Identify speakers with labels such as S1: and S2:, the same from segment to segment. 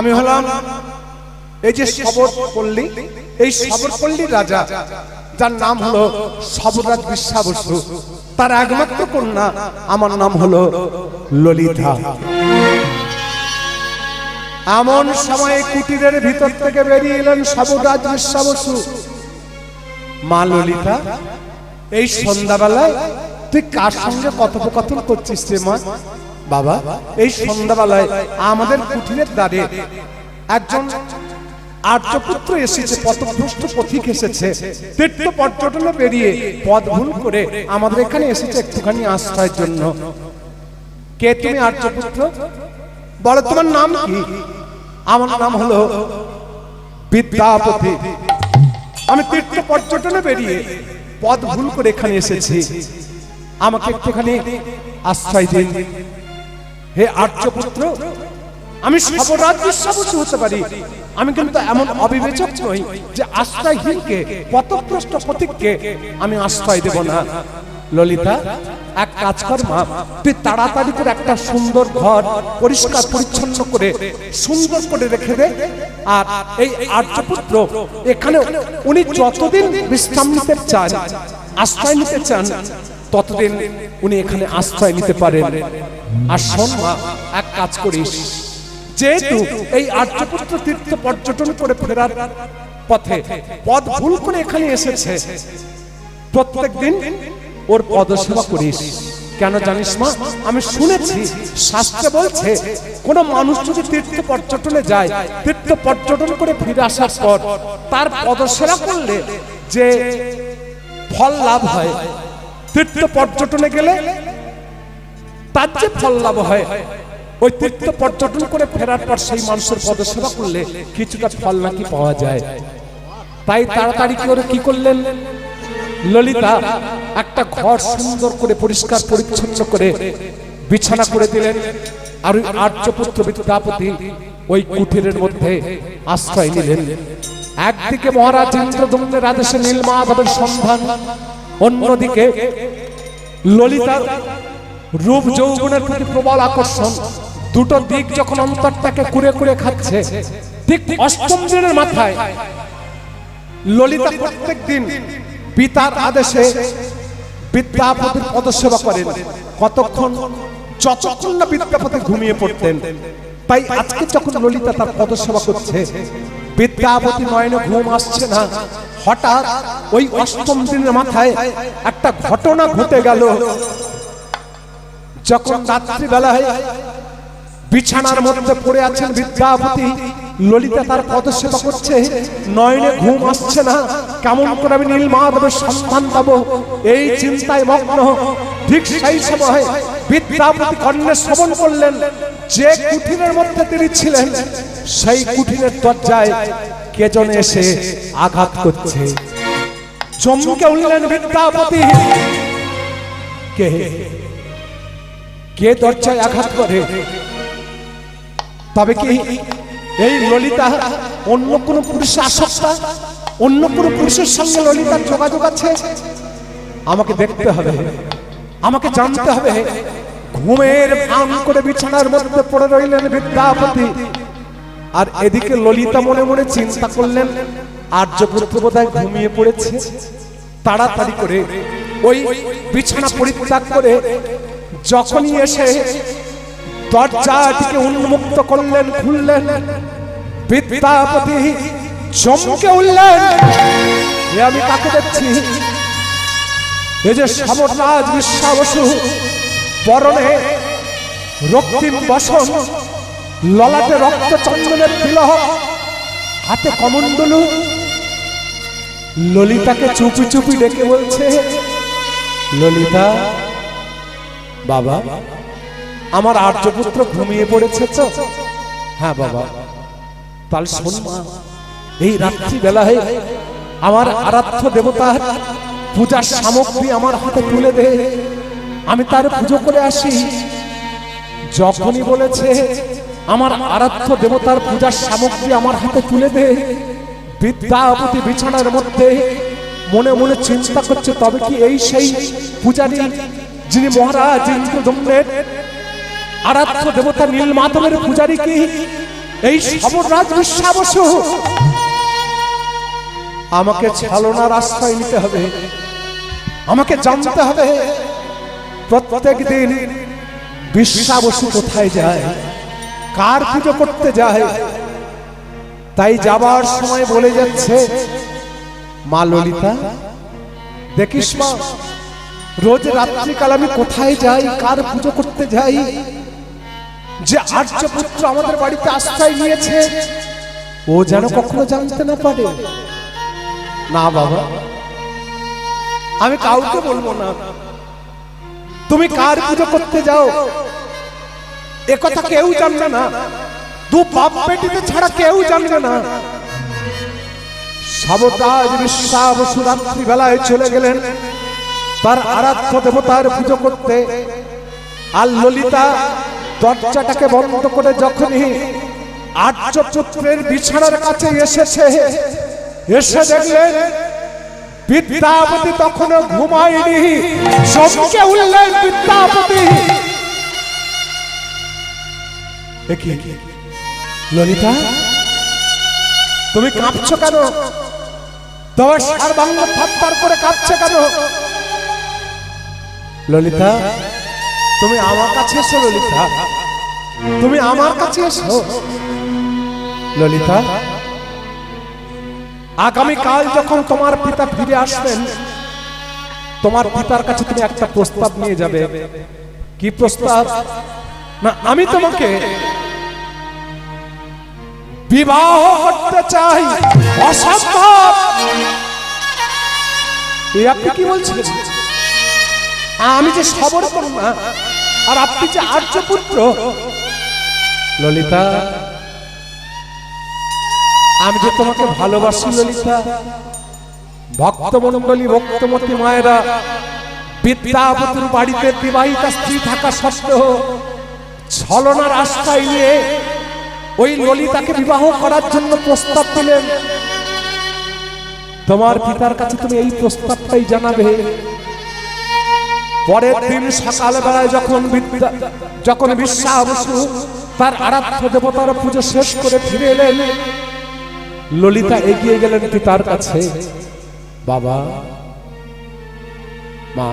S1: আমি হলাম এই যে শবরপল্লী, এই শবরপল্লীর রাজা, যার নাম হলো শবরাজ বিশ্বাবসু। তার একমাত্র কন্যা, আমার নাম হলো ললিতা। এমন সময় কুটিরের ভিতর থেকে বেরিয়ে এলেন শবরাজ বিশ্বাবসু। মা ললিতা, এই সন্ধ্যাবেলায় তুই কার সঙ্গে কথোপকথন করছিস রে মা? বাবা, এই সন্ধ্যাবেলায় আমাদের কুটিরের দ্বারে একজন আর্যপুত্র এসেছে, পথভ্রষ্ট পথিক এসেছে, তীর্থ পর্যটনে বেরিয়ে পথ ভুল করে আমাদের এখানে এসেছে একটুখানি আশ্রয়ের জন্য। কে তুমি আর্যপুত্র? বলো তোমার নাম কি? আমার নাম হলো বিদ্যাপতি। আমি তীর্থ পর্যটনে বেরিয়ে পথ ভুল করে এখানে এসেছি, আমাকে একটুখানি আশ্রয় দিন। হে আর্যপুত্র, আমি শবরাজ বিশ্বাবসু হতে পারি, আমি কিন্তু এমন অবিবেচক নই যে আশ্রয়হীনকে, পথভ্রষ্ট পথিককে আমি আশ্রয় দেব না। ললিতা, এক কাজ কর মা, তুই তাড়াতাড়ি করে একটা সুন্দর ঘর পরিষ্কার পরিচ্ছন্ন করে সুন্দর করে রেখে দে। আর এই আর্যপুত্র এখানে উনি যতদিন বিশ্রাম নিতে চান, আশ্রয় নিতে চান, ততদিন উনি এখানে আশ্রয় নিতে পারেন। আর শোন মা, এক কাজ করিস, যেহেতু এই আর্যপুত্র তীর্থ পর্যটন করে ফেরার পথে পথ ভুল করে এখানে এসেছে, প্রত্যেক দিন ওর পদসেবা করিস। কেন জানিস মা? আমি শুনেছি শাস্ত্রে বলছে কোন মানুষ যদি তীর্থ পর্যটনে যায়, তীর্থ পর্যটন করে ফিরে আসার পর তার পদসেবা করলে যে ফল লাভ হয়, তীর্থ পর্যটনে গেলে তার যে ফল লাভ হয়, ওই তীর্থ পর্যটন করে ফেরার পর সেই মানুষের পদসেবা করলে কিছুটা ফল নাকি পাওয়া যায়। তাই তাড়াতাড়ি করে কি করলেন ললিতা, একটা ঘর সুন্দর করে পরিষ্কার পরিচ্ছন্ন করে বিছানা করে দিলেন। আর ওই আর্যপুত্র বিদ্যাপতি ওই কুটিরের মধ্যে আশ্রয় নিলেন। একদিকে মহারাজ ইন্দ্রদম্নের আদেশে নীলমাধবের সন্ধান, অন্যদিকে ললিতার রূপ যৌবনের প্রতি প্রবল আকর্ষণ। দুটো দিক যখন অন্তরটাকে কুরে কুরে খাচ্ছে, ঠিক অষ্টম দিনের মাথায় ললিতা প্রত্যেক দিন পিতার আদেশে বিদ্যাপতির পদসেবা করেন। কতক্ষণ? যতক্ষণ না বিদ্যাপতি ঘুমিয়ে পড়তেন। তাই আজকে যখন ললিতা তার পদসেবা করছে, বিদ্যাপতি নয়নে ঘুম আসছে না। হঠাৎ ওই অষ্টম দিনের মাথায় একটা ঘটনা ঘটে গেল। যখন রাত্রিবেলায় বিছানার মধ্যে পড়ে আছেন বিদ্যাপতি, ললিতা তার পদসেবা করছে, নয়নে ঘুম আসছে না। কেমন করে আমি নীলমাধবের সন্ধান পাবো, এই চিন্তায় মগ্ন। ঠিক সেই সময় বিদ্যাপতি কর্ণে শ্রবণ করলেন যে কুঠিরের মধ্যে তিনি ছিলেন, সেই কুঠিরের দরজায় কে যেন এসে আঘাত করছে। চমকে উঠলেন বিদ্যাপতি। কে কে দরজায় আঘাত করে? তবে কি এই ললিতা অন্য কোন পুরুষের আসক্তা? অন্য কোন পুরুষের সঙ্গে ললিতার যোগাযোগ আছে? আমাকে দেখতে হবে, আমাকে জানতে হবে। ঘুমের ভান করে বিছানার মধ্যে পড়ে রইলেন বিদ্যাপতি। আর এদিকে ললিতা মনে মনে চিন্তা করলেন, আর্যপুত্র বোধহয় ঘুমিয়ে পড়েছে। তাড়াতাড়ি করে ওই বিছানা পরিত্যাগ করে যখনই এসে দরজাটিকে উন্মুক্ত করলেন, খুললেন, বিদ্যাপতি চমকে উঠলেন। আমি কাকে দেখছি? এই যে শবরাজ বিশ্বাবসু, পরনে রক্তিম বসন, ললাটে রক্ত চন্দনের তিলক, হাতে কমণ্ডলু। ললিতাকে চুপি চুপি ডেকে বলছে, ললিতা বাবা, আমার আর্যপুত্র ঘুমিয়ে পড়েছে তো? হ্যাঁ বাবা। তাহলে শোন মা, এই রাত্রি বেলায় আমার আরাধ্য দেবতার পূজার সামগ্রী আমার হাতে তুলে দে, আমি তার পুজো করে আসি। যখনই বলেছে আমার আরাধ্য দেবতার পূজার সামগ্রী আমার হাতে তুলে দে, বিদ্যাপতি বিছানার মধ্যে মনে মনে চিন্তা করছে, তবে কি এই সেই পূজারী যিনি মহারাজ ইন্দ্রদম্নের আরাধ্য দেবতা নীলমাধবের পূজারী? কি এই সমরাজ বিশ্বা বসু আমাকে ছলনার আশ্রয় নিতে হবে। আমাকে জানতে হবে প্রত্যেক দিন বিশ্বা বসু কোথায় যায়, কার পুজো করতে যায়। তাই যাবার সময় বলে যাচ্ছে, মা ললিতা দেখিস মা, রোজ রাত্রিকাল আমি কোথায় যাই, কার পুজো করতে যাই। যে আর্যপুত্র আমাদের বাড়িতে আশ্রয় নিয়েছে ও যেন কখনো জানতে না পারে। না বাবা, আমি কাউকে বলবো না। তুমি কার পুজো করতে যাও এ কথা কেউ জানবে না, দু বাপ বেটিতে ছাড়া কেউ জানবে না। সাবতাজ বিশ্বা বসু রাত্রি বেলায় চলে গেলেন তার আরাধ্য দেবতার পুজো করতে। আর ললিতা দরজাটাকে বন্ধ করে যখনই আর্যপুত্রের বিছানার কাছে এসেছে, এসে দেখলেন বিদ্যাপতি তখনও ঘুমায়নি। চমকে উঠলেন বিদ্যাপতি। ললিতা তুমি কাঁপছো কেন? তোমার সার্বাঙ্গ থরথর করে কাঁপছে কেন? ললিতা তুমি আমার কাছে এসো। ললিতা তুমি আমার কাছে এসো। ললিতা আগামীকাল যখন তোমার পিতা ফিরে আসবেন, তোমার পিতার কাছে তুমি একটা প্রস্তাব নিয়ে যাবে। কি প্রস্তাব? না, আমি তোমাকে বিবাহ করতে চাই। অসম্ভব! আপনি কি বলছেন? আমি যে সবর কন্যা আর আপনি যে আর্যপুত্র। ললিতা আমি যে তোমাকে ভালোবাসি ললিতা। ভক্তমণ্ডলী ভক্তমতী মায়েরা বিদ্যাপতির বাড়িতে বিবাহিতা স্ত্রী থাকা সত্ত্বেও ছলনার আশ্রয় নিয়ে ওই ললিতাকে বিবাহ করার জন্য প্রস্তাব দিলেন। তোমার পিতার কাছে তুমি এই প্রস্তাবটাই জানাবে। পরের দিন সকালবেলায় যখন বিশ্বা বসু তার আরাধ্য দেবতার পুজো শেষ করে ফিরে এলেন, ললিতা এগিয়ে গেলেন পিতার কাছে। বাবা, মা,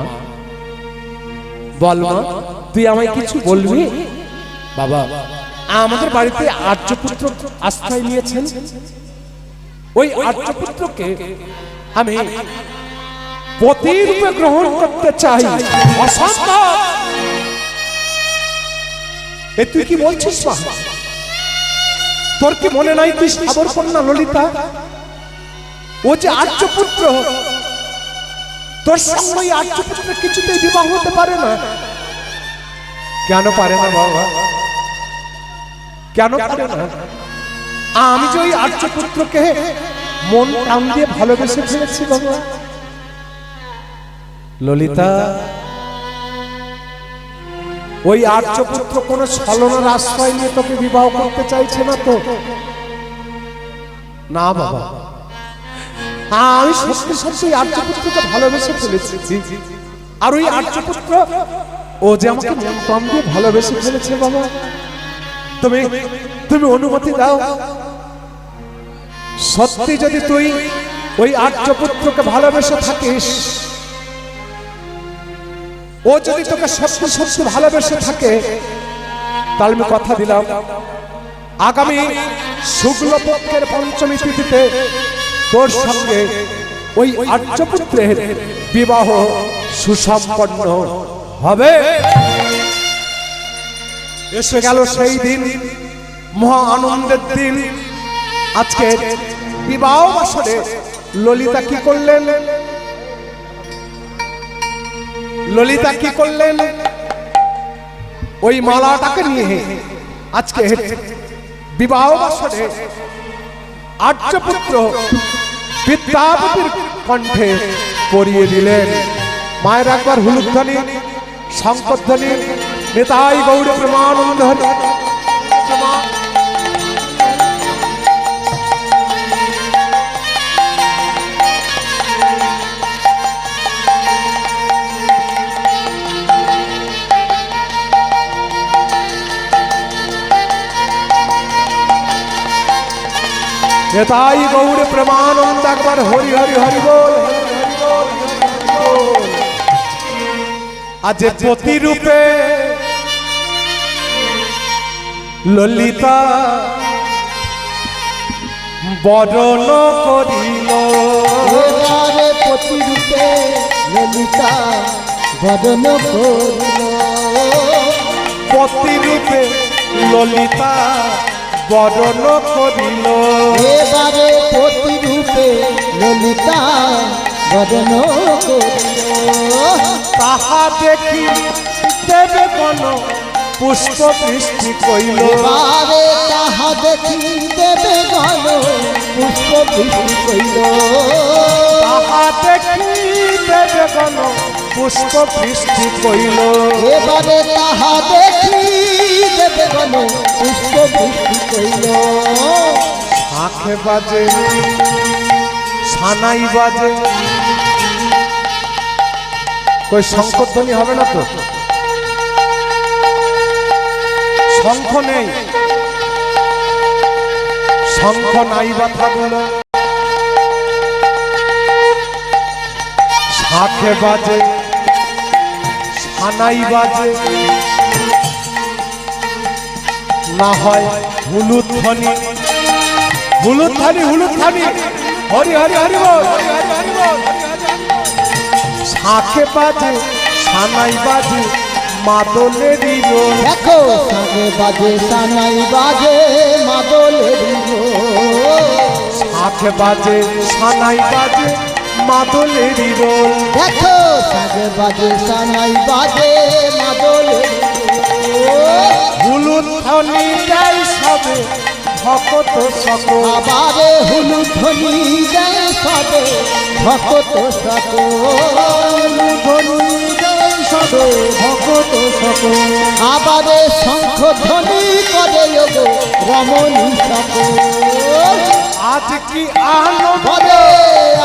S1: বল মা, তুই আমায় কিছু বলবি? বাবা, আমাদের বাড়িতে আর্যপুত্র আশ্রয় নিয়েছেন। ওই আর্যপুত্রকে আমি পতিরূপে গ্রহণ করতে চাই। অসম্ভব! এ তুই কি বলছিস মা? তোর কি মনে নাই তুই সাবর কন্যা ললিতা? ও যে আর্যপুত্র, তোর সঙ্গে ওই আর্যপুত্রের কিছুতেই বিবাহ হতে পারে না। কেন পারে না বাবা? কেন পারে না? আমি যে ওই আর্যপুত্রকে মন প্রাণ দিয়ে ভালোবেসে ফেলেছি বাবা। ললিতা ওই আর্যপুত্র কোন ছলনার আশ্রয় নিয়ে তোকে বিবাহ করতে চাইছে না তো? না বাবা, আমি সত্যি সত্যি আর্যপুত্রকে ভালোবেসে ফেলেছি। আর ওই আর্যপুত্র ও যে আমাকে মন প্রাণ দিয়ে ভালোবেসে ফেলেছে বাবা। তুমি অনুমতি দাও। সত্যি যদি তুই ওই আর্যপুত্রকে ভালোবেসে থাকিস, ও যদি তোকে সত্যি সত্যি ভালোবেসে থাকে, তাহলে আমি কথা দিলাম আগামী শুক্লপক্ষের পঞ্চমী তিথিতে তোর সঙ্গে ওই আর্যপুত্রের বিবাহ সুসম্পন্ন হবে। এসে গেল সেই দিন, মহা আনন্দের দিন। আজকে বিবাহ বাসরে ললিতা কি করলেন? ললিতা কি করলেন? ওই মালাটাকে নিয়ে আজকে বিবাহ বাসরে আর্যপুত্র বিদ্যাপতির কণ্ঠে পরিয়ে দিলেন। মায়ের একবার হুলুধ্বনি, শঙ্করধ্বনি, নিতাই গৌড় প্রেমানন্দ হরি। এটাই গৌর প্রেমানন্দ একবার হরি হরি হরি বল। আজ প্রতিরূপে ললিতা বরণ করিল,
S2: এবারে প্রতিরূপে ললিতা বরণ করিল,
S1: প্রতিরূপে ললিতা বরণ করিল,
S2: এবারে প্রতিরূপে ললিতা বরণ করিল,
S1: তাহা দেখি দেবে বন পুষ্প বৃষ্টি কইল,
S2: এবারে তাহা দেখি দেবে গণ পুষ্প বৃষ্টি কইল,
S1: তাহা দেখি দেবে বন পুষ্প বৃষ্টি কইল,
S2: এবারে তাহা দেখি দেবে গণ পুষ্প বৃষ্টি কইল,
S1: আঁখে বাজে সানাই বাজে, কই শঙ্করধ্বনি হবে না তো? শঙ্খ নেই, শঙ্খ নাই বা থাকলো, শাঁখে বাজে সানাই বাজে, না হয় হুলুদ ধ্বনি, হুলুদ ধ্বনি, হুলুদ ধ্বনি, হরি হরি হরি বল, হরি হরি হরি বল, শাঁখে বাজে সানাই বাজে মাদলেরই রোল,
S2: দেখো সাগে বাজে সানাই বাজে মাদলেরই রোল,
S1: শাঁখে বাজে সানাই বাজে মাদলেরই রোল,
S2: দেখো সাগে বাজে সানাই বাজে মাদলেরই রোল,
S1: হুলুদ ধ্বনি দেয় সবে ভকত সকল,
S2: আবারে হুলু ধ্বনি দেয় সবে ভকত সকল, ধ্বনি দেয় সবে ভকত সকল, আবারে শঙ্খ ধ্বনি করে গো রমণী সকল,
S1: আজ কি আনন্দ,
S2: বলে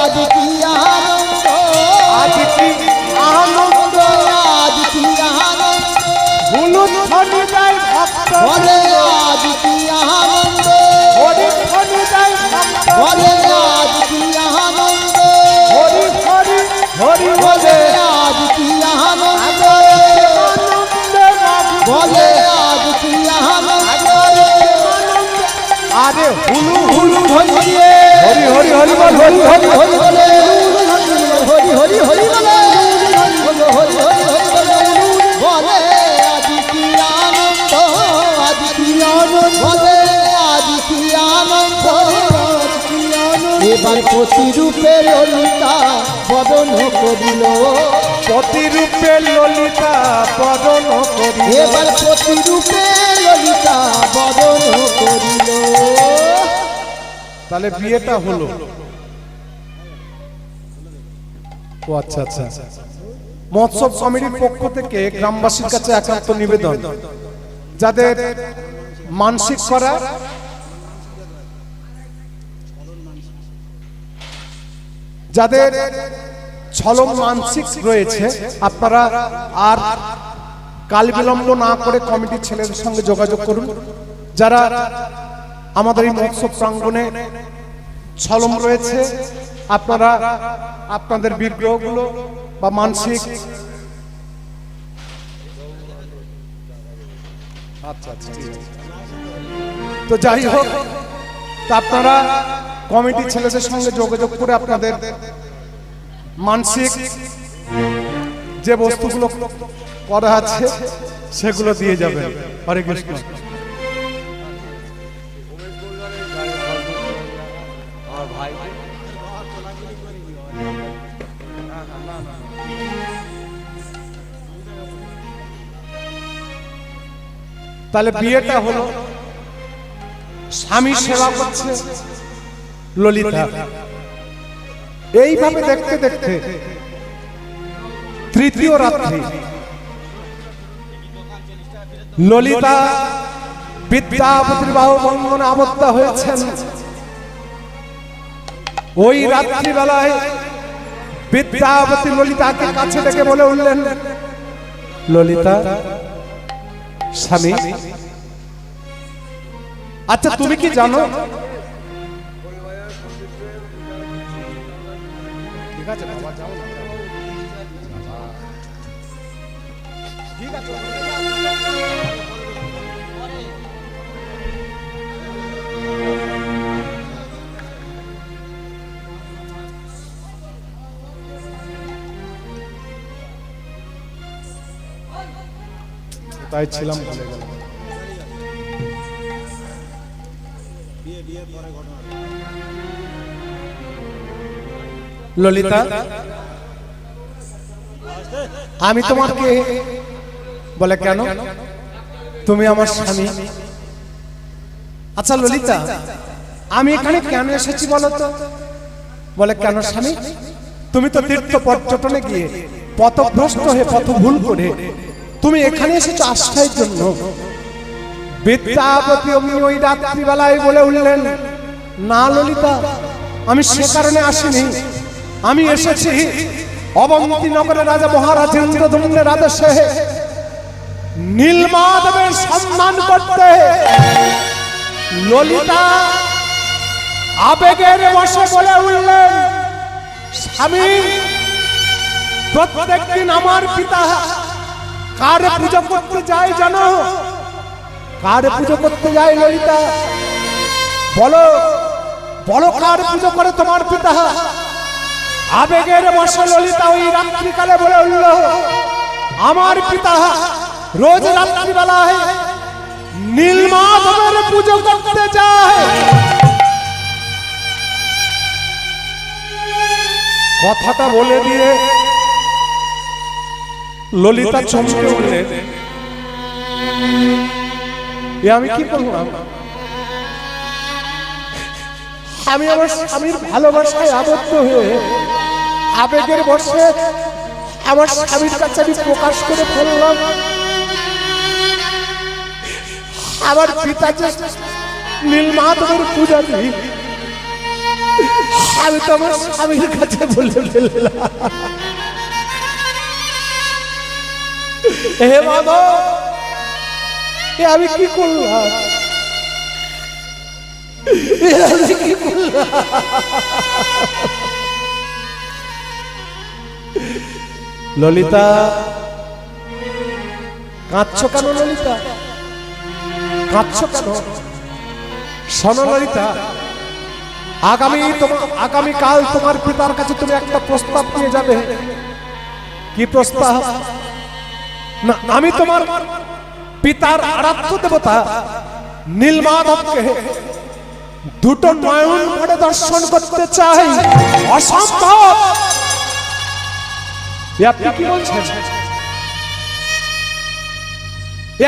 S2: আজ কি আনন্দ,
S1: আজ কি আনন্দ,
S2: আজ কি আনন্দ,
S1: হুলুদ ধ্বনি দেয় ভক্ত,
S2: বলে আজ কি আনন্দ,
S1: হরি ধ্বনি দেয় ভক্ত,
S2: বলে আজ কি আনন্দ,
S1: হরি হরি হরি
S2: বলে
S1: বলে
S2: আজ কি আনন্দ,
S1: আনন্দে বাবু,
S2: বলে আজ কি আনন্দ,
S1: আরে হুলু হুলু ধ্বনি দিয়ে হরি হরি হরি বল, হরি হরি
S2: হরি বলে হরি হরি হরি বলে হরি হরি হরি বলে, বলে আজ কি আনন্দ, আজ কি আনন্দ, বলে আজ কি আনন্দ, এবার প্রতিরূপে ললিতা বদন করিল,
S1: প্রতিরূপে ললিতা বদন করিল,
S2: এবার প্রতিরূপে ললিতা বদন করিল,
S1: তাহলে বিয়েটা হলো। ও আচ্ছা আচ্ছা, মহোৎসব কমিটির পক্ষ থেকে গ্রামবাসীর কাছে একান্ত নিবেদন, যাদের মানসিক করা, যাদের ছলম মানসিক রয়েছে, আপনারা আর কাল বিলম্ব না করে কমিটির ছেলেদের সঙ্গে যোগাযোগ করুন। যারা আমাদের এই মহোৎসব প্রাঙ্গণে ছলম রয়েছে, আপনারা আপনাদের বিগ্রহগুলো বা মানসিক তো যাই হোক, তা আপনারা কমিটির ছেলেদের সঙ্গে যোগাযোগ করে আপনাদের মানসিক যে বস্তুগুলো করা আছে সেগুলো দিয়ে যাবেন। হরে কৃষ্ণ। তাহলে বিয়েটা হলো, স্বামী সেবা করছে ললিতা। এইভাবে দেখতে দেখতে তৃতীয় রাত্রি ললিতা বিদ্যাপতির বাহু বন্ধনে আবদ্ধ হয়েছেন। ওই রাত্রিবেলায় বিদ্যাপতি ললিতাকে কাছে ডেকে বলে উঠলেন, ললিতা স্বামী, আচ্ছা তুমি কি জানো ঠিক আছে বাবা, যাও না, যাও। ঠিক আছে। তাই ছিলাম, ভুলে গেলাম। ললিতা, আমি তোমাকে বলে কেন? তুমি আমার স্বামী। আচ্ছা ললিতা, আমি এখানে কেন এসেছি বলো তো? বলে কেন স্বামী? তুমি তো তীর্থ পর্যটনে গিয়ে পথভ্রষ্ট হয়ে, পথ ভুল করে তুমি এখানে এসেছো আশ্রয়ের জন্য। বিদ্যাপতি অমনি ওই রাত্রিবেলায় বলে উঠলেন, না ললিতা, আমি সে কারণে আসিনি। আমি এসেছি অবন্তী নগরের রাজা মহারাজ ইন্দ্রদম্নের আদেশে নীলমাধবের সম্মান করতে। ললিতা আবেগের বশে বলে উঠলেন, স্বামী, প্রত্যেকদিন আমার পিতা কার পুজো করতে যায় জানো? কার পুজো করতে যায় ললিতা? বলো বলো, কার পুজো করে তোমার পিতা? আবেগের বশে ললিতা ওই রাত্রিকালে বলে উঠল, আমার পিতা রোজ রাত্রিবেলায় নীলমাধবের পুজো করতে যায়। কথাটা বলে দিয়ে ললিতা চমকে উঠলেন, এ আমি কি করলাম? আমি আমার স্বামীর ভালোবাসায় আবদ্ধ হয়ে আবেগের বশে আমার স্বামীর কাছে আমি প্রকাশ করে ফেললাম আমার পিতা যে নীলমাধবের পূজারী। আমি তো আমার স্বামীর কাছে বলে ফেললাম, হে মাধব, এ আমি কি করলাম? ললিতা, কাঁদছো কেন ললিতা? কাঁদছো কেন? শোনো ললিতা, আগামীকাল তোমার পিতার কাছে তুমি একটা প্রস্তাব নিয়ে যাবে। কি প্রস্তাব? না, আমি তোমার পিতার আরাধ্য দেবতা নীলমাধবকে দুটো নয়ন ভরে দর্শন করতে চাই। অসম্ভব! আপনি কি বলছেন?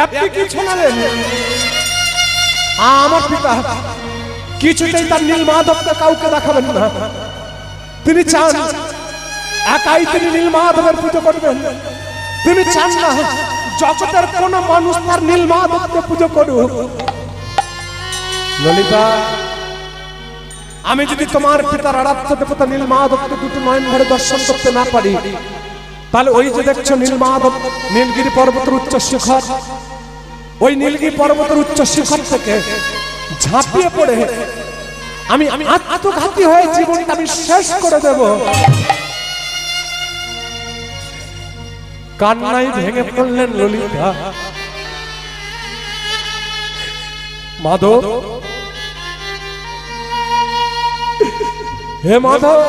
S1: আপনি কি শোনালেন? আমার পিতা কিছুতেই তার নীলমাধবকে কাউকে দেখাবেন না। তিনি চান একাই তিনি নীলমাধবের পুজো করবেন। তিনি চান না জগতের কোন মানুষ তার নীলমাধবকে পুজো করুক। ললিতা, আমি যদি তোমার পিতার আরাধ্য দেবতা নীলমাধবকে দুটো নয়ন ভরে দর্শন করতে না পারি, তাহলে ওই যে দেখছো নীলমাধব নীলগিরি পর্বতের উচ্চ শিখর, ওই নীলগিরি পর্বতের উচ্চ শিখর থেকে ঝাঁপিয়ে পড়ে আমি আত্মঘাতী হয়ে জীবনটা আমি শেষ করে দেব। কান্নায় ভেঙে পড়লেন ললিতা। মাধব, হে মাধব,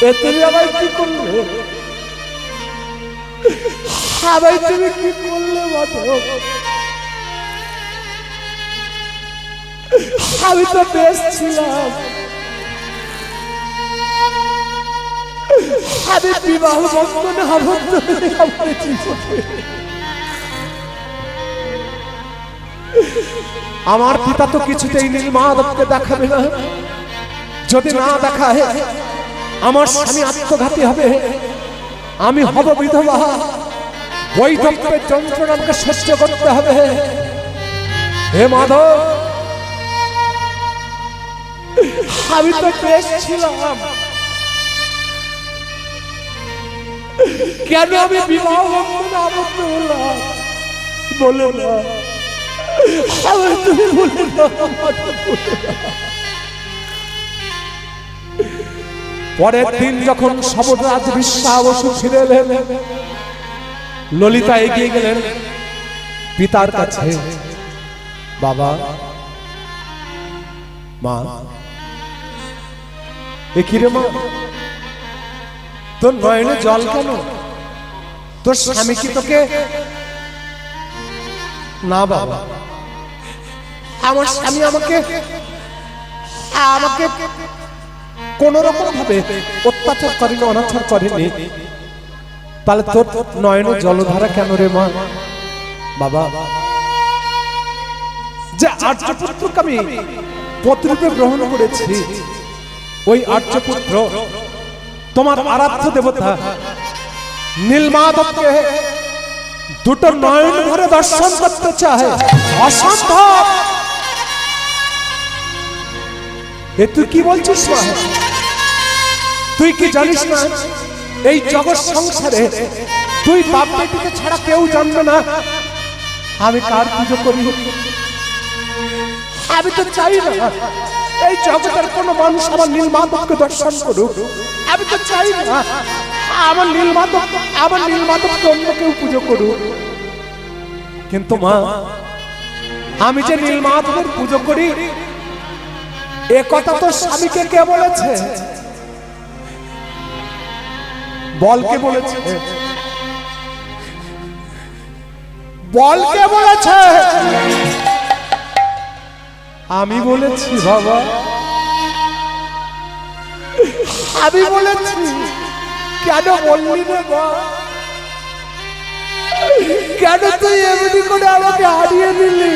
S1: এ তুমি আবার কি করলে? আবার তুমি কি করলে মাধব? আমি তো বেশ ছিলাম, আমি বিবাহ বন্ধনে আবদ্ধ হয়ে আমার জীবনে আমার পিতা তো কিছুতেই নীলমাধবকে দেখাবে না। যদি না দেখায় আমার স্বামী আত্মঘাতী হবে, আমি হব বিধবা, বৈধব্যের যন্ত্রণা আমাকে সহ্য করতে হবে। হে মাধব, আমি তো বেশ ছিলাম, কেন আমি বিবাহ বন্ধনে আবদ্ধ হলাম? বলো না, তুমি বলে না। পরের দিন যখন সবরাজ বিশ্বা বসু ফিরে এলেন, ললিতা এগিয়ে গেলেন পিতার কাছে। বাবা, মা, এ কি রে মা, তোর নয়নে জল কেন? তোর স্বামী কি তোকে? না বাবা, আমার স্বামী আমাকে কোন রকম ভাবে অত্যাচার করেনি, অনাচার করেনি। তাহলে তোর নয়নে জলধারা কেন রে মা? বাবা, যে আর্যপুত্রকে আমি পত্ররূপে গ্রহণ করেছি, ওই আর্যপুত্র তোমার আরাধ্য দেবতা নীলমাধবকে দুটো নয়ন ভরে দর্শন করতে চায়। অসম্ভব। এ তুই কি বলছিস মা? তুই কি জানিস না এই জগৎ সংসারে তুই বাপ বেটিকে ছাড়া কেউ জানবে না আমি কার পুজো করি? আমি তো চাই না এই জগতের কোনো মানুষ আমার নীলমাধবকে দর্শন করুক। আমি তো চাই না আমার নীলমাধবকে অন্য কেউ পুজো করুক। কিন্তু মা, আমি যে নীলমাধবের পুজো করি এ কথা তো স্বামীকে কে বলেছে? বল কে বলেছে? বল কে বলেছে? আমি বলেছি বাবা, আমি বলেছি। কেন বললি রে মা? কেন তুই এমনি করে আমাকে হারিয়ে দিলি?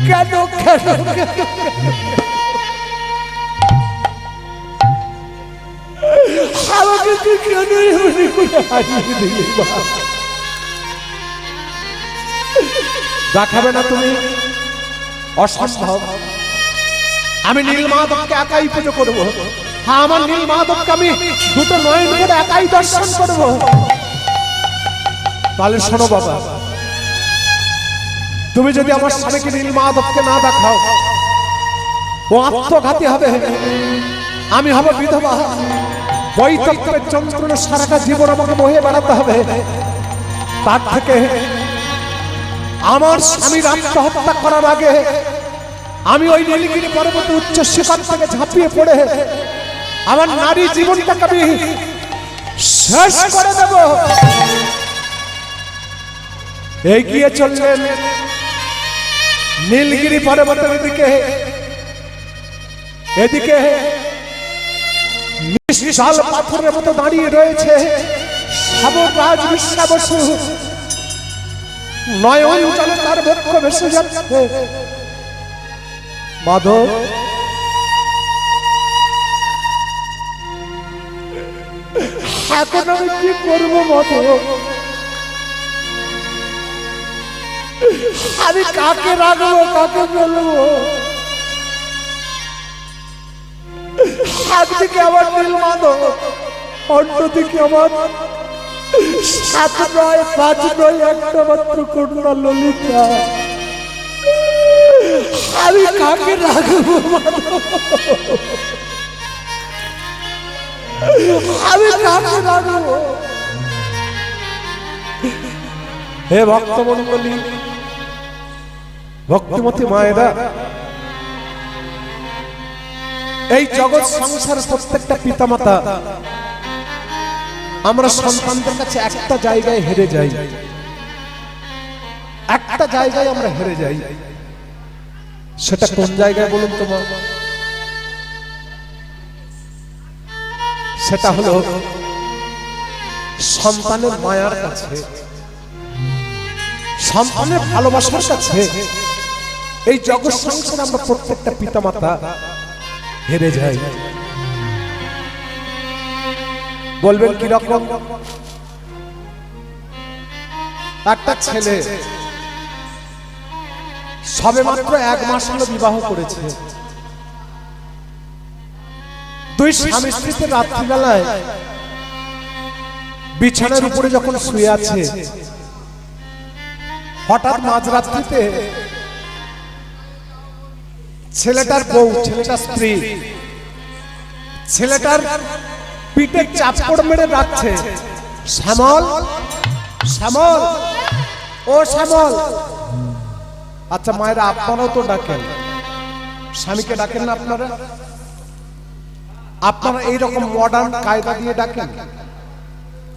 S1: কেন কেন আমাকে তুই কেন এমনি করে হারিয়ে দিলি? দেখাবে না তুমি? অসম্ভব। আমি নীলমাধবকে একাই পুজো করবো। হ্যাঁ, আমার নীলমাধবকে আমি দুটো নয়ন করে একাই দর্শন করবো। তাহলে শোনো বাবা, তুমি যদি আমার স্বামীকে নীলমাধবকে না দেখাও ও আত্মঘাতী হবে, আমি হব বিধবা। বৈতক্যের যন্ত্রণা সারাটা জীবন আমাকে বহে বেড়াতে হবে। তার থেকে আমার স্বামীর আত্মহত্যা করার আগে আমি ওই নীলগিরি পর্বতে উচ্চ শিখর থেকে ঝাঁপিয়ে পড়ে আমার নারী জীবনটাকে আমি শেষ করে দেব। এগিয়ে চললেন নীলগিরি পর্বতের এদিকে নিশ্চল পাথরের মতো দাঁড়িয়ে রয়েছে সবরাজ বিশ্বা বসু। নয়ন জলে তার বক্ষ ভেসে যাচ্ছে। মাধব, এখন আমি কি করবো মাধব? আমি কাকে রাখবো, কাকে বলবো? একদিকে আমার নীলমাধব, অন্যদিকে আমার সাত নয় পাঁচ নয় একটা মাত্র কন্যা ললিতা। আমি কাকে রাখবো? আমি কাকে রাখবো? হে ভক্তমণ্ডলী, ভক্তিমতী মায়েরা, এই জগৎ সংসারের প্রত্যেকটা পিতামাতা আমরা সন্তানদের কাছে একটা জায়গায় হেরে যাই। একটা জায়গায় আমরা হেরে যাই। সেটা কোন জায়গায় বলুন তো মা? সেটা হলো সন্তানের মায়ার কাছে, সন্তানের ভালোবাসার কাছে। এই জগৎ সংসারে আমরা প্রত্যেকটা পিতামাতা হেরে যাই। বলবেন কি রকম? একটা ছেলে সবে মাত্র 1 মাস হলো বিবাহ করেছে। দুই স্বামী স্ত্রীতে রাত্রিবেলায় বিছানার উপরে যখন শুয়ে আছে, হঠাৎ মাঝরাত্রিতে ছেলেটার বউ, ছেলেটার স্ত্রী ছেলেটার পিঠে চাপড় মেরে ডাকছে, শ্যামল, শ্যামল, ও শ্যামল। আচ্ছা মায়েরা, আপনারাও তো ডাকেন, স্বামীকে ডাকেন না আপনারা? আপনারা এইরকম মডার্ন কায়দা দিয়ে ডাকেন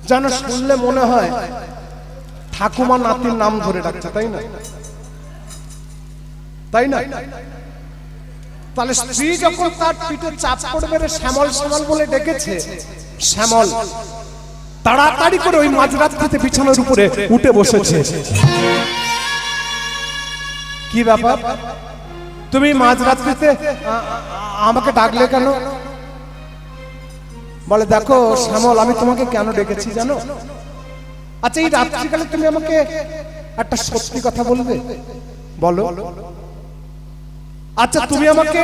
S1: যেন শুনলে মনে হয় ঠাকুমা নাতির নাম ধরে ডাকছে, তাই না? তাই না? তাহলে স্ত্রী যখন তার পিঠে চাপড় মেরে শ্যামল শ্যামল বলে ডেকেছে, শ্যামল তাড়াতাড়ি করে ওই মাঝরাত্রিতে বিছানার উপরে উঠে বসেছে। কি ব্যাপার, তুমি মাঝরাত্রিতে আমাকে ডাকলে কেন? বলে, দেখো শ্যামল, আমি তোমাকে কেন ডেকেছি জানো? আচ্ছা এই রাত্রিকালে তুমি আমাকে একটা সত্যি কথা বলবে? বলো। আচ্ছা তুমি আমাকে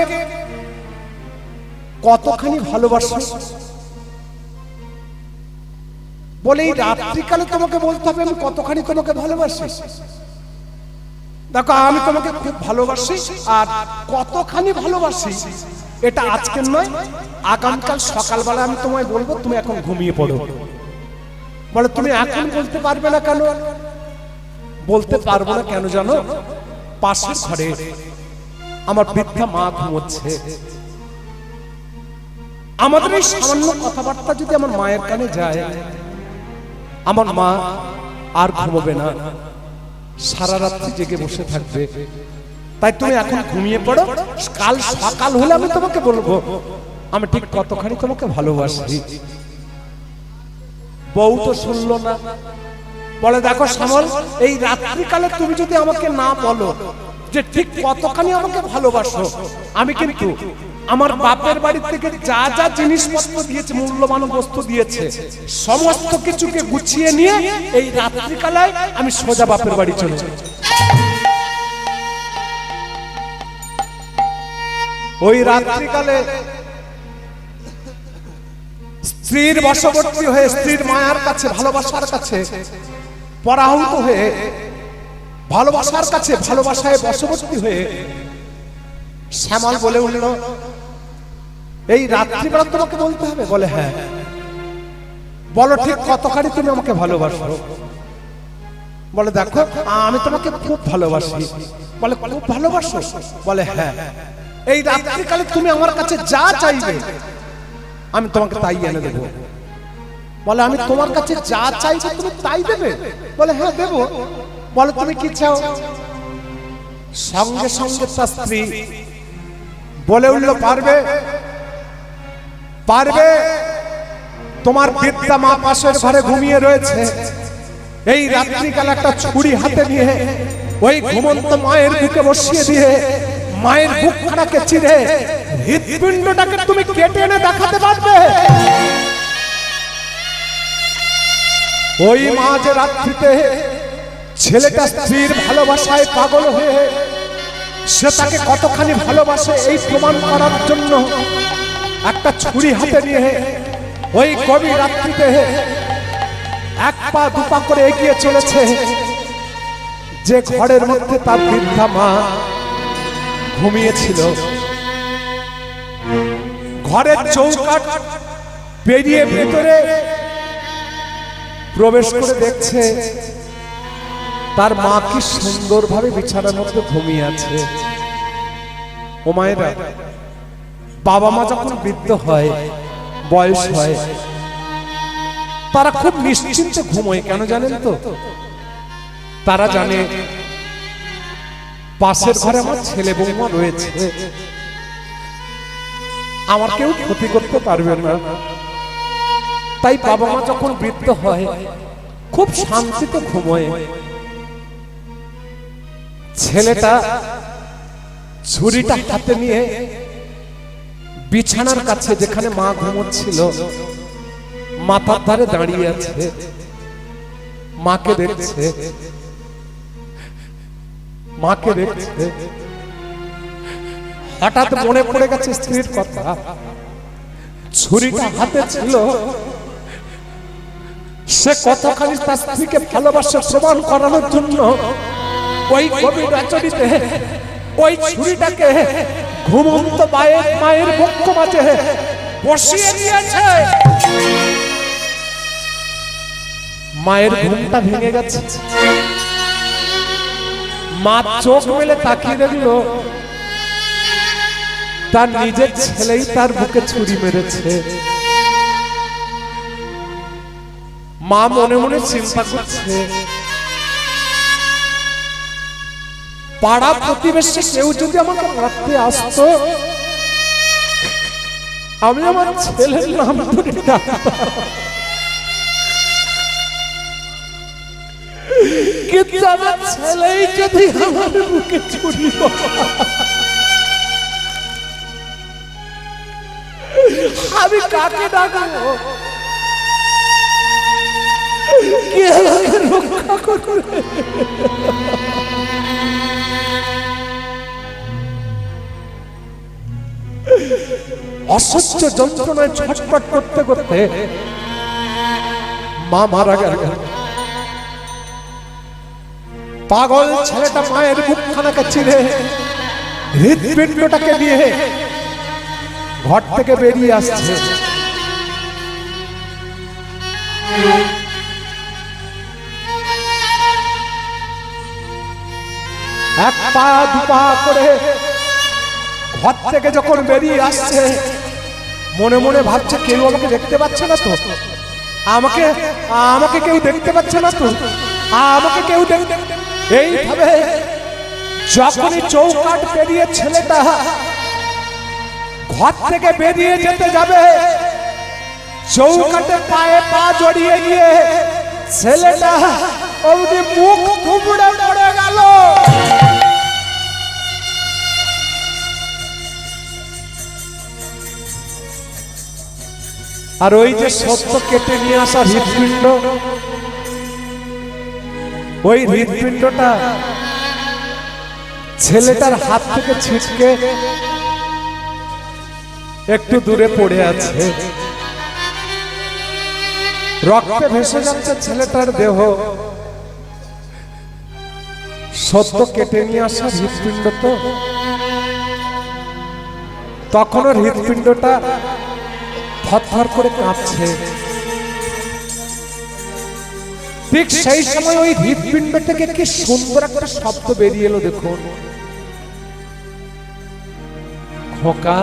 S1: কতখানি ভালোবাসো? বলে এই রাত্রিকালে তোমাকে বলতে হবে আমি কতখানি তোমাকে ভালোবাসি। দেখো আমি তোমাকে খুব ভালোবাসি, আর কতখানি ভালোবাসি এটা আজকের নয়, আগামীকাল সকালবেলা আমি তোমায় বলবো, তুমি এখন ঘুমিয়ে পড়ো। বলে, তুমি এখন বলতে পারবে না কেন? বলতে পারবো না কেন জানো? পাশের ঘরে আমার বৃদ্ধা মা ঘুমোচ্ছে। আমাদের এই সামান্য কথাবার্তা যদি আমার মায়ের কানে যায়, আমার মা আর ঘুমোবে না, সারা রাত্রি জেগে বসে থাকবে। তাই তুমি এখন ঘুমিয়ে পড়ো, কাল সকাল হলে আমি তোমাকে বলবো আমি ঠিক কতখানি তোমাকে ভালোবাসি। বউ তো শুনলো না। বলে, দেখো শ্যামল, এই রাত্রিকালে তুমি যদি আমাকে না বলো যে ঠিক কতখানি আমাকে ভালোবাসো, আমি কিন্তু আমার বাপের বাড়ি থেকে যা যা জিনিসপত্র দিয়েছে, মূল্যবান বস্তু দিয়েছে, সমস্ত কিছুকে গুছিয়ে নিয়ে এই রাত্রিকালে আমি সোজা বাপের বাড়ি চলে যাব। ওই রাত্রিকালে স্ত্রীর বশবর্তী হয়ে, স্ত্রীর মায়ার কাছে, ভালোবাসার কাছে পরাহুত হয়ে, ভালোবাসার কাছে ভালোবাসায় বশবর্তী হয়ে শ্যামল বলে উঠল, এই রাত্রিবেলা তোমাকে বলতে হবে? বলে, হ্যাঁ। বলো ঠিক কতখানি তুমি আমাকে ভালোবাসো? বলে, দেখো আমি তোমাকে খুব ভালোবাসি। বলে, খুব ভালোবাসো? বলে, হ্যাঁ। এই রাত্রিকালে তুমি আমার কাছে যা চাইবে আমি তোমাকে তাই এনে দেবো। বলে, আমি তোমার কাছে যা চাইবে তুমি তাই দেবে? বলে, হ্যাঁ দেবো। বলে, তুমি কি চাও? সঙ্গে সঙ্গে তার স্ত্রী বলে উঠল, পারবে, পারবে। তোমার বৃদ্ধা মা পাশের ঘরে ঘুমিয়ে রয়েছে, এই রাত্রিকাল একটা ছুরি হাতে নিয়ে ওই ঘুমন্ত মায়ের বুকে বসিয়ে দিয়ে মায়ের বুকখানাকে চিরে হৃৎপিণ্ডটাকে তুমি কেটে এনে দেখাতে পারবে? ওই মা যে রাত্রিতে ছেলেটা স্ত্রীর ভালোবাসায় পাগল হয়ে সে তাকে কতখানি ভালোবাসে এই প্রমাণ করার জন্য একটা ছুরি হাতে নিয়ে ওই গভীর রাত্রিতে এক পা দুপা করে এগিয়ে চলেছে যে ঘরের মধ্যে তার বৃদ্ধা মা ঘুমিয়েছিল। ঘরের চৌকাঠ পেরিয়ে ভেতরে প্রবেশ করে দেখছে তার মা কি সুন্দরভাবে বিছানার মধ্যে ঘুমিয়ে আছে। ও মায়েরা, বাবা মা যখন বৃদ্ধ হয়, বয়স হয়, তারা খুব নিশ্চিন্তে ঘুমোয়। কেন জানেন তো? তারা জানে পাশের ঘরে আমার ছেলে বৌমা রয়েছে, আমার কেউ ক্ষতি করতে পারবে না। তাই বাবা মা যখন বৃদ্ধ হয় খুব শান্তিতে ঘুমোয়। ছেলেটা ছুরিটা হাতে নিয়ে বিছানার কাছে যেখানে মা ঘুমোচ্ছিল মাথার ধারে দাঁড়িয়ে আছে, মাকে দেখছে, মাকে দেখছে। হঠাৎ মনে পড়ে গেছে স্ত্রীর কথা। ছুরিটা হাতে ছিল, সে কতখানি তার স্ত্রীকে ভালোবাসে প্রমাণ করানোর জন্য ওই গভীর রাত্রিতে ওই ছুরিটাকে ঘুমন্ত মায়ের বক্ষ মাঝে বসিয়ে দিয়েছে। মায়ের ঘুমটা ভেঙে গেছে। মা চোখ মেলে তাকিয়ে দেখলো তার নিজের ছেলেই তার বুকে ছুরি মেরেছে। মা মনে মনে চিন্তা করছে, পাড়া প্রতিবেশী কেউ যদি আমাকে মারতে আসতো, আমি আমার ছেলের নাম ধরে ডাকতাম, কিন্তু আমার ছেলেই যদি আমার বুকে ছুরি আমি কাকে ডাকবো? কে আমাকে রক্ষা করবে? অসহ্য যন্ত্রণায় ছটফট করতে করতে মা মারা গেল। পাগল ছেলেটা মায়ের মুখখানাকে চিরে হৃদপিণ্ডটাকে নিয়ে ঘর থেকে বেরিয়ে আসছে। এক পা দুপা করে ঘর থেকে যখন বেরিয়ে আসছে, মনে মনে ভাবছে কেউ আমাকে দেখতে পাচ্ছে না তো, আমাকে আমাকে কেউ দেখতে পাচ্ছে না তো, আমাকে কেউ দেখতে। এইভাবে যখনই চৌকাঠ পেরিয়ে ছেলেটা ঘর থেকে বেরিয়ে যেতে যাবে, চৌকাঠে পায়ে পা জড়িয়ে গিয়ে ছেলেটা অবধি মুখ থুবড়ে পড়ে গেল। আর ওই যে সত্য কেটে নিয়ে আসা হৃদপিণ্ড, ওই হৃদপিণ্ডটা ছেলেটার হাত থেকে ছিটকে একটু দূরে পড়ে আছে। রক্তে ভেসে যাচ্ছে ছেলেটার দেহ। সত্য কেটে নিয়ে আসা হৃদপিণ্ড তো, তখনও হৃদপিণ্ডটা থরথর করে কাঁপছে। ঠিক সেই সময় ওই হৃদপিণ্ড থেকে কি সুন্দর একটা শব্দ বেরিয়ে এলো, দেখুন, খোকা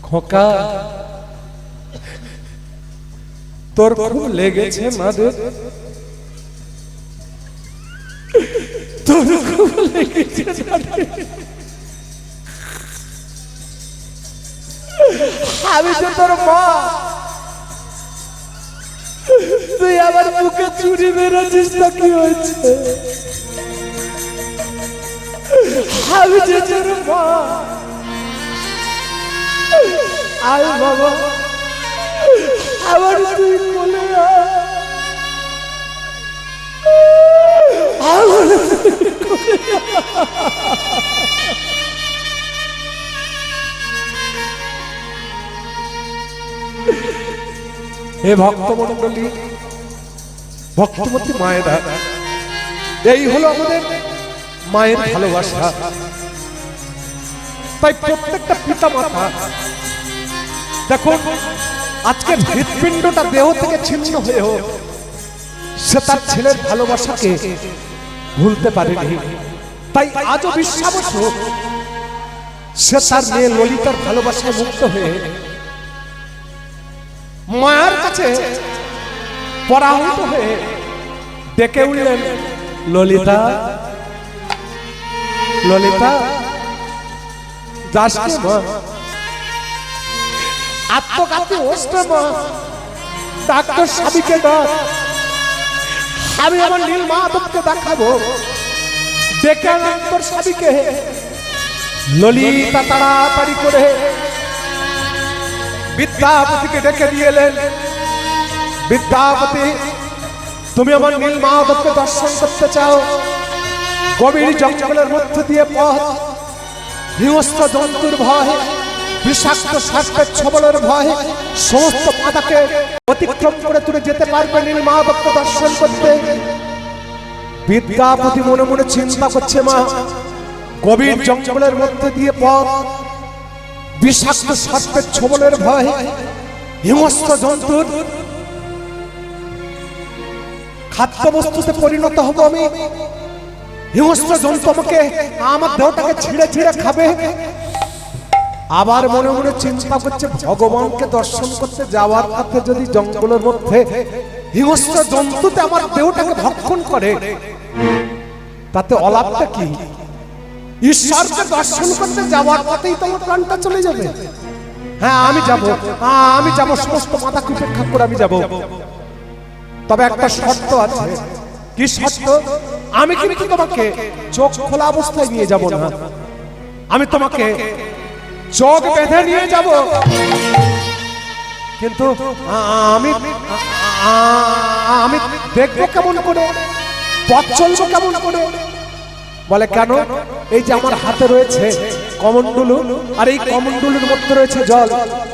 S1: খোকা, তোর খুব লেগেছে না রে? তোর খুব লেগেছে না রে? আমি তো তোর মা, তুই আমার বুকে চুরি মেরেছিস না, কি হয়েছে? আমি যে তোর মা। আয় বাবা, আবার তুই বলে হে ভক্তমণ্ডলী, ভক্তমতী মায়েরা, এই হলো আমাদের মায়ের ভালোবাসা। তাই প্রত্যেকটা পিতা মাতা দেখুন, আজকের হৃদপিণ্ডটা দেহ থেকে ছিন্ন হয়েও সে তার ছেলের ভালোবাসাকে ভুলতে পারেনি। তাই আজও বিশ্বাবস্য সে তার মেয়ে ললিতার ভালোবাসায় মুক্ত হয়ে মায়ের কাছে পরাহত হয়ে ডেকে উঠলেন, ললিতা ললিতা, যাস মা, আত্মঘাতী অস্ত্র মা, ডাক্তার স্বামীকে ডাক, আমি আমার নীল মাধবকে দেখাবো। ডেকে আনলেন তোর স্বামীকে। ললিতা তাড়াতাড়ি করে বিদ্যাপতিকে ডেকে দিয়ে এলেন। বিদ্যাপতি, তুমি আমার নীল মাধবকে দর্শন করতে চাও? গভীর জঙ্গলের মধ্য দিয়ে পথ, হিংস্র জন্তুর ভয়, বিষাক্ত সাপের ছবলের ভয়, সমস্ত বাধাকে অতিক্রম করে তুমি যেতে পারবে নীল মাধবকে দর্শন করতে। বিদ্যাপতি মনে মনে চিন্তা করছে, মা, গভীর জঙ্গলের মধ্যে দিয়ে পথ, বিষাক্ত সর্পের ছোবলের ভয়, হিংস্র জন্তুর খাদ্যবস্তুতে পরিণত হব আমি। হিংস্র জন্তু আমাকে আমার দেহটাকে ছিঁড়ে ছিঁড়ে খাবে। আবার মনে মনে চিন্তা করছে, ভগবানকে দর্শন করতে যাওয়ার পথে যদি জঙ্গলের মধ্যে হিংস্র জন্তুতে আমার দেহটাকে ভক্ষণ করে, তাতে অলাভটা কি? ঈশ্বরকে দর্শন করতে যাওয়ার পথেই তোমার প্রাণটা চলে যাবে। হ্যাঁ আমি যাব, সমস্ত মাথা উপেক্ষা করে আমি যাব। তবে একটা শর্ত আছে। কি শর্ত? আমি কিন্তু তোমাকে চোখ খোলা অবস্থায় নিয়ে যাব না, আমি তোমাকে চোখ বেঁধে নিয়ে যাব। কিন্তু আমি দেখবো কেমন করে, পথ চলবো কেমন করে? বলে কেন? এই যে আমার হাতে রয়েছে কমণ্ডলু, আর এই কমণ্ডলুর মধ্যে রয়েছে জল।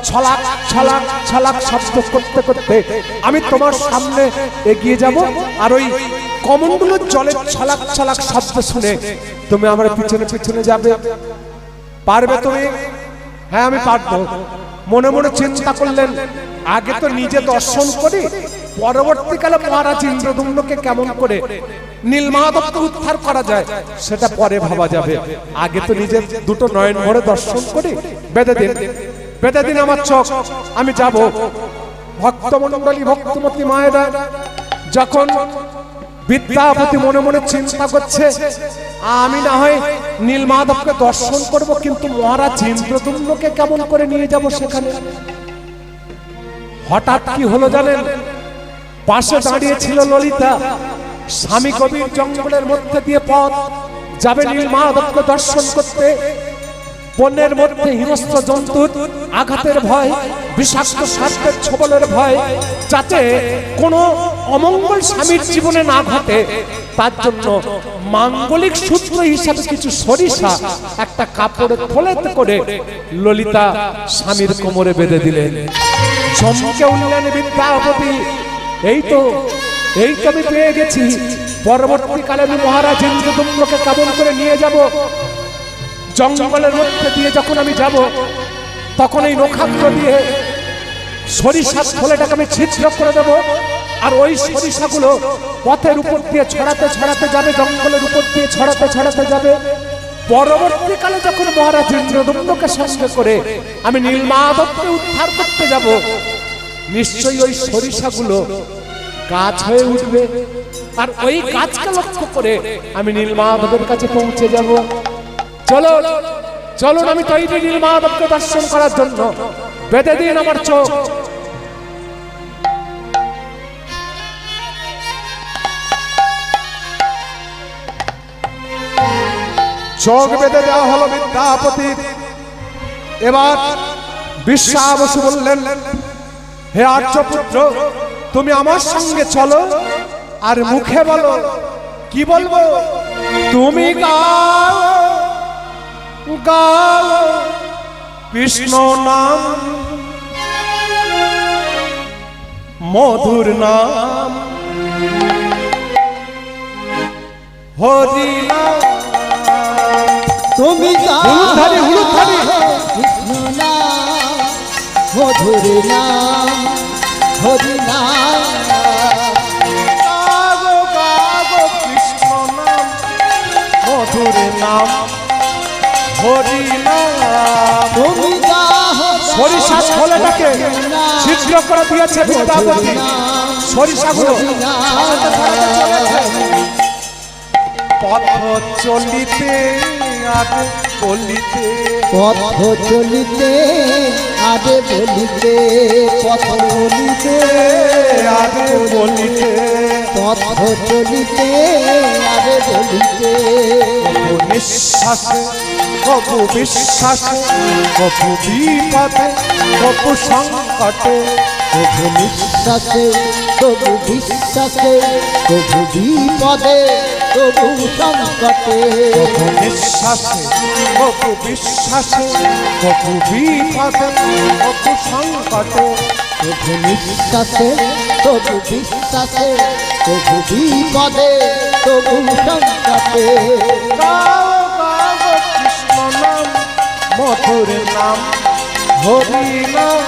S1: ছলাক ছলাক ছলাক শব্দ করতে করতে আমি তোমার সামনে এগিয়ে যাব, আর ওই কমণ্ডলুর জলের ছলাক ছলাক শব্দ শুনে তুমি আমার পিছনে পিছনে যাবে। পারবে তুমি? হ্যাঁ আমি পারবো। মনে মনে চিন্তা করলেন, আগে তো নিজে দর্শন করি, পরবর্তীকালে মহারাজ ইন্দ্রদুম্নকে কেমন করে নীলমাধবকে উদ্ধার করা যায় সেটা পরে ভাবা যাবে। আগে তো নিজে দুটো নয়ন ভরে দর্শন করি। বেঁধে দিন আমার চোখ, আমি যাব। ভক্তমণ্ডলী ভক্তমতী মায়েরা যখন বিদ্যাপতি মনে মনে চিন্তা করছে, আমি না হয় নীলমাধবকে দর্শন করব, কিন্তু মহারাজ ইন্দ্রদুম্নকে কেমন করে নিয়ে যাব সেখানে। হঠাৎ কি হলো জানেন? পাশে দাঁড়িয়ে ছিল ললিতা। স্বামী কবির জঙ্গলের মধ্যে দিয়ে পথ যাবে নীলমাধবকে দর্শন করতে। বনের মধ্যে হিংস্র জন্তুর আঘাতের ভয়, বিষাক্ত সর্পের ছোবলের ভয়, যাতে কোনো অমঙ্গল স্বামীর জীবনে না ঘটে, তার জন্য মাঙ্গলিক সূত্র হিসাবে কিছু সরিষা একটা কাপড়ের থলেতে করে ললিতা স্বামীর কোমরে বেঁধে দিলেন। চমকে উঠলেন বিদ্যাপতি, এই তো আমি পেয়ে গেছি। পরবর্তীকালে আমি মহারাজ ইন্দ্রদুম্নকে কেমন করে নিয়ে যাব? জঙ্গলের মধ্যে দিয়ে যখন আমি যাব, তখন এই নখাগ্র দিয়ে সরিষার থলেটাকে আমি ছিদ্র করে দেব, আর ওই সরিষাগুলো পথের উপর দিয়ে ছড়াতে ছড়াতে যাবে, জঙ্গলের উপর দিয়ে ছড়াতে ছড়াতে যাবে। পরবর্তীকালে যখন মহারাজ ইন্দ্রদুম্নকে সঙ্গে করে আমি নীলমাধবকে উদ্ধার করতে যাব, নিশ্চয়ই ওই সরিষাগুলো গাছ হয়ে উঠবে, আর ওই গাছকে লক্ষ্য করে আমি নীলমাধবের কাছে পৌঁছে যাব। চলো চলুন, আমি তৈরি নীলমাধবকে দর্শন করার জন্য। বেঁধে দিন আমার চোখ। চোখ বেঁধে দেওয়া হলো বিদ্যাপতি। এবার বিশ্বাবসু বললেন, হে আর্যপুত্র, তুমি আমার সঙ্গে চলো, আর মুখে বলো। কি বলবো? তুমি গাও গাও কৃষ্ণ নাম, মধুর নাম, হরি নাম।
S2: তুমি
S1: হুলুধারি হুলুধারি
S2: কৃষ্ণ নাম, মধুর নাম, হরি নাম।
S1: গাগো গাগো কৃষ্ণ নাম, মধুর নাম, হরি নাম।
S2: তুমি
S1: সরিষার থলেটাকে ছিদ্র করে দিয়েছে বিদ্যাপতি। সরিষাগুলো ছড়াতে ছড়াতে চলেছে। পথ চলিতে আগে বলিতে,
S2: পথ চলিতে আগে বলিতে, পথ চলিতে
S1: আগে বলিতে,
S2: পথ চলিতে আগে বলিতে।
S1: নিঃশ্বাসে কবু বিশ্বাসে, কবু বিপদে, কবু সংকটে,
S2: কবু নিঃশ্বাসে কবু বিশ্বাসে, কবু বিপদে কবু সংকটে।
S1: কবু নিঃশ্বাসে কবু বিশ্বাসে, কবু বিপদে, কবু সংকটে,
S2: কবু নিঃশ্বাসে কবু বিশ্বাসে, কবু বিপদে কবু সংকটে।
S1: গাও গাও কৃষ্ণ নাম, মধুর নাম, হরি নাম।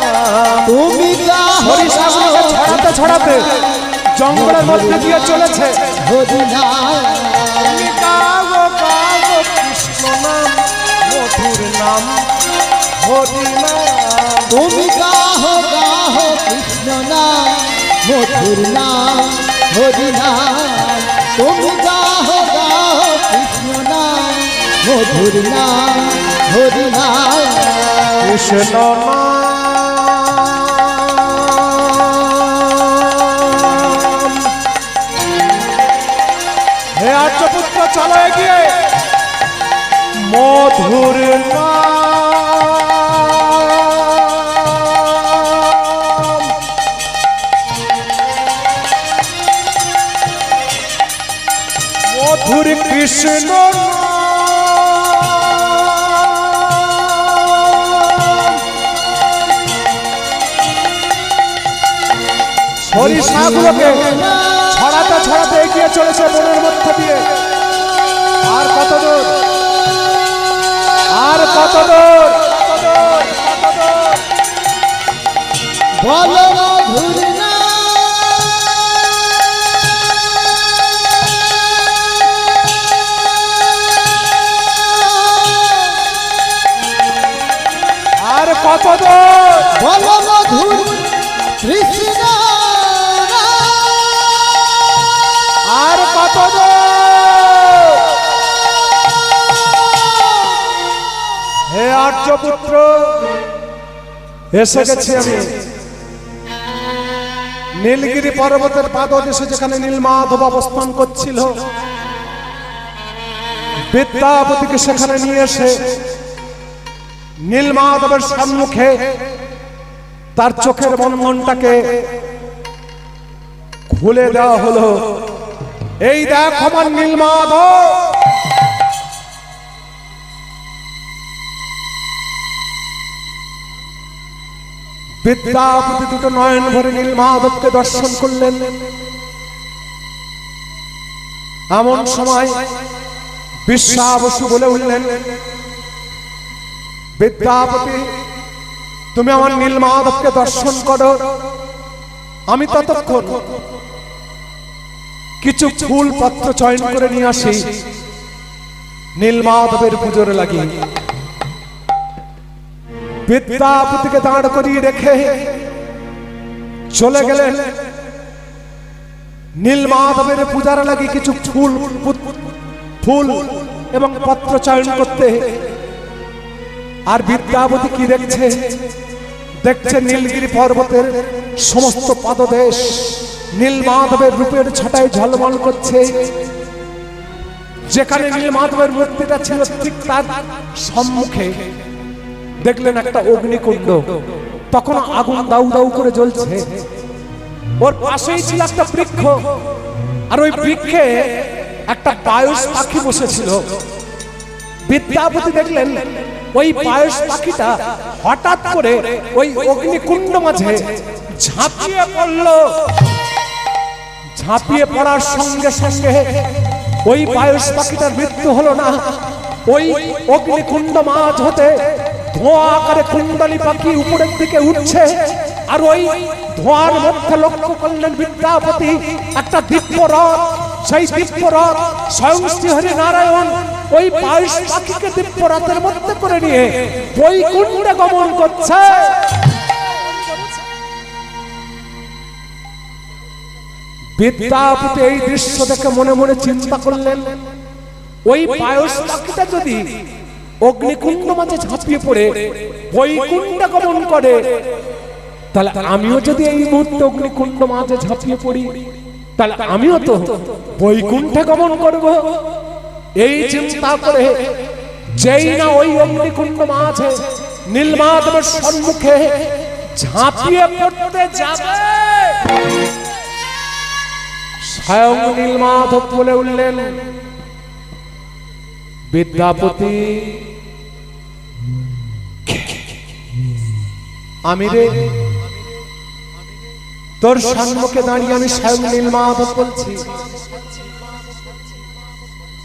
S2: তুমি গাও
S1: সরিষাগুলোকে ছড়াতে ছড়াতে জঙ্গলের মধ্যে দিয়ে চলেছে।
S2: হরি নাম
S1: তুমি গাও গাও কৃষ্ণ নাম মধুর নাম হরি নাম।
S2: তুমি গাও গাও কৃষ্ণ নাম মধুর নাম হরি নাম। তুমি গাও গাও কৃষ্ণ নাম মধুর নাম হরি নাম।
S1: কৃষ্ণ নাম হে আর্যপুত্র চলো এগিয়ে মধুর নাম। মধুর কৃষ্ণ নাম। সরিষাগুলোকে ছড়াতে ছড়াতে এগিয়ে চলেছে বনের মধ্যে দিয়ে। আর কত দূর, আর কত দূর,
S2: বলো মধুর নাম।
S1: আর কত দূর,
S2: বলো মধুর কৃষ্ণ
S1: আর কত দূর। হে আর্যপুত্র এসে গেছি আমি নীলগিরি পর্বতের পাদদেশে, যেখানে নীলমাধব অবস্থান করছিল। বিদ্যাপতিকে সেখানে নিয়ে এসে নীলমাধবের সম্মুখে তার চোখের বন্ধনটাকে খুলে দেওয়া হলো। এই দেখ আমার নীলমাধব। বিদ্যাপতি দুটো নয়ন ভরে নীলমাধবকে দর্শন করলেন। এমন সময় বিশ্বাবসু বলে উঠলেন, বিদ্যাপতি তুমি আমার নীলমাধবকে দর্শন করো, আমি ততক্ষণ কিছু ফুল পত্র চয়ন করে নিয়ে আসি নীলমাধবের পুজোর লাগিয়ে। বিদ্যাপতিকে দাঁড় করিয়ে রেখে চলে গেলেন নীলমাধবের পূজার লাগি কিছু ফুল এবং পত্র চয়ন করতে। আর বিদ্যাপতি কি দেখছে? দেখছে নীলগিরি পর্বতের সমস্ত পাদদেশ নীলমাধবের রূপের ছাটায় ঝলমল করছে। যেখানে নীলমাধবের মূর্তিটা ছিল ঠিক তার সম্মুখে দেখলেন একটা অগ্নিকুণ্ড, তখন আগুন দাউ দাউ করে জ্বলছে। ওর পাশেই ছিল একটা বৃক্ষ, আর ওই বৃক্ষে একটা পায়স পাখি বসেছিল। বিদ্যাপতি দেখলেন ওই পায়স পাখিটা হঠাৎ করে ওই অগ্নিকুণ্ড মাঝে ঝাঁপিয়ে পড়ল। ঝাঁপিয়ে পড়ার সঙ্গে সঙ্গে ওই পায়স পাখিটার মৃত্যু হলো না, ওই অগ্নিকুণ্ড মাঝ হতে ধোঁয়া আকারে কুণ্ডলী পাখি উপরের দিকে উঠছে। আর ওই ধোঁয়ার মধ্যে লক্ষ্য করলেন বিদ্যাপতি একটা দিব্য রথ। সেই দিব্য রথ স্বয়ং শ্রীহরি নারায়ণ ওই পায়স পাখিকে দিব্য রথের মধ্যে করে নিয়ে বৈকুণ্ঠে গমন করছে। বিদ্যাপতি এই দৃশ্য দেখে মনে মনে চিন্তা করলেন, ওই পায়স পাখিটা যদি অগ্নিকুণ্ড মাঝে ঝাঁপিয়ে পড়ে বৈকুণ্ঠে গমন করে, তাহলে আমিও যদি এই মুহূর্তে অগ্নিকুণ্ড মাঝে ঝাঁপিয়ে পড়ি, তাহলে আমিও তো বৈকুণ্ঠে গমন করব। এই চিন্তা করে যেই না ওই অগ্নিকুণ্ড মাঝে নীলমাধবের সম্মুখে ঝাঁপিয়ে পড়তে যাবে, স্বয়ং নীলমাধব বলে উঠলেন, বিদ্যাপতি আমি রে, তোর সম্মুখে দাঁড়িয়ে আমি স্বয়ং নীলমাধব বলছি,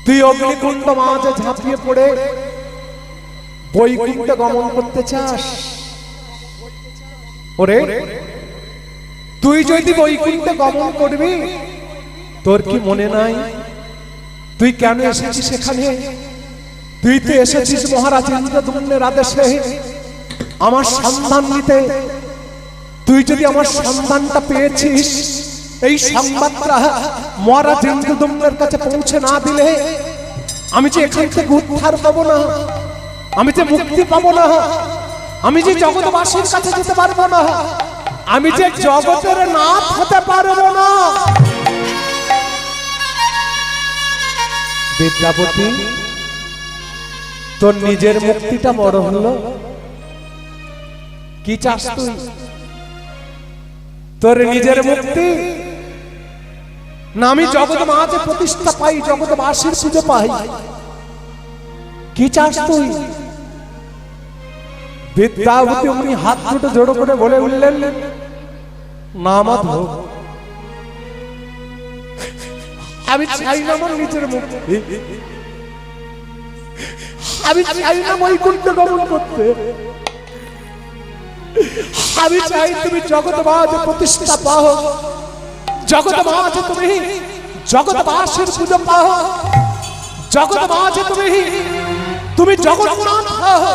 S1: তুই অগ্নিকুণ্ড মাঝে ঝাঁপিয়ে পড়ে বৈকুণ্ঠে গমন করতে চাস? ওরে তুই যদি বৈকুণ্ঠে গমন করবি, তোর কি মনে নাই তুই কেন এসেছিস সেখানে? তুই তো এসেছিস মহারাজ ইন্দ্রদ্যুম্নের আদেশে আমার সন্ধান নিতে। তুই যদি আমার সন্ধানটা পেয়েছিস, এই সংবাদটা মহারাজ ইন্দ্রদ্যুম্নের কাছে পৌঁছে না দিলে আমি যে এখান থেকে উদ্ধার পাবো না, আমি যে মুক্তি পাবো না, আমি যে জগৎবাসীর কাছে যেতে পারবো না, আমি যে জগতের নাথ হতে পারবো না। বিদ্যাপতি, তোর নিজের মুক্তিটা বড় হলো, কি চাস তুই? তোর নিজের মুক্তি না আমি জগৎ মাঝে প্রতিষ্ঠা পাই, জগৎবাসীর পুজো পাই? কি চাস তুই? বিদ্যাপতি উনি হাত দুটো জোড়ো করে বলে উঠলেন, না মাধব, আমি চাই না আমার নিজের মুক্তি, আমি চাই না বৈকুণ্ঠে গমন করতে, আমি চাই তুমি জগৎ মাঝে প্রতিষ্ঠা পাও, জগৎ মাঝে তুমি জগৎবাসীর পুজো পাও, জগৎ মাঝে তুমি জগন্নাথ হও।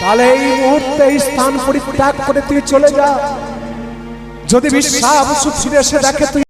S1: তাহলে এই মুহূর্তে এই স্থান পরিত্যাগ করে তুই চলে যা। যদি বিশ্বাস ফিরে এসে দেখে তুই